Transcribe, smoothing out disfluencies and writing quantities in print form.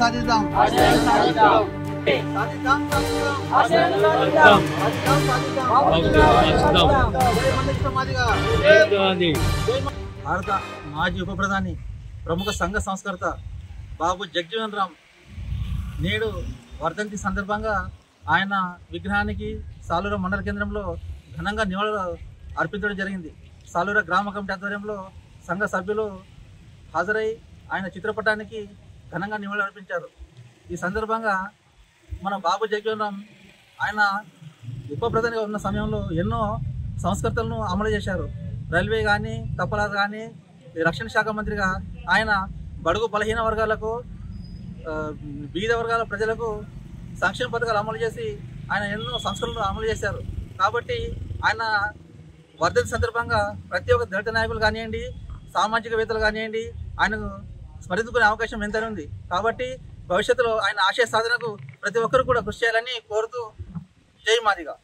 సాధిద్దాం భారత మాజీ ఉప ప్రధాని ప్రముఖ సంఘ సంస్కర్త బాబు జగ్జీవన్ రామ్ నేడు వర్ధంతి సందర్భంగా ఆయన విగ్రహానికి సాలూర మండల కేంద్రంలో ఘనంగా నివాళులు అర్పించడం జరిగింది. సాలూర గ్రామ కమిటీ ఆధ్వర్యంలో సంఘ సభ్యులు హాజరై ఆయన చిత్రపటానికి ఘనంగా నివాళులు అర్పించారు. ఈ సందర్భంగా మన బాబు జగ్జీవన్ రామ్ ఆయన ఉప ప్రధానిగా ఉన్న సమయంలో ఎన్నో సంస్కర్తలను అమలు చేశారు. రైల్వే కానీ, తపాలా కానీ, రక్షణ శాఖ మంత్రిగా ఆయన బడుగు బలహీన వర్గాలకు, బీద వర్గాల ప్రజలకు సంక్షేమ పథకాలు అమలు చేసి ఆయన ఎన్నో సంస్కరణలు అమలు చేశారు. కాబట్టి ఆయన వర్ధంతి సందర్భంగా ప్రతి ఒక్క దళిత నాయకులు కానివ్వండి, సామాజికవేత్తలు కానివ్వండి, ఆయనకు స్మరించుకునే అవకాశం ఎంతైనా ఉంది. కాబట్టి భవిష్యత్తులో ఆయన ఆశయ సాధనకు ప్రతి ఒక్కరు కూడా కృషి చేయాలని కోరుతూ జై మాదిగా.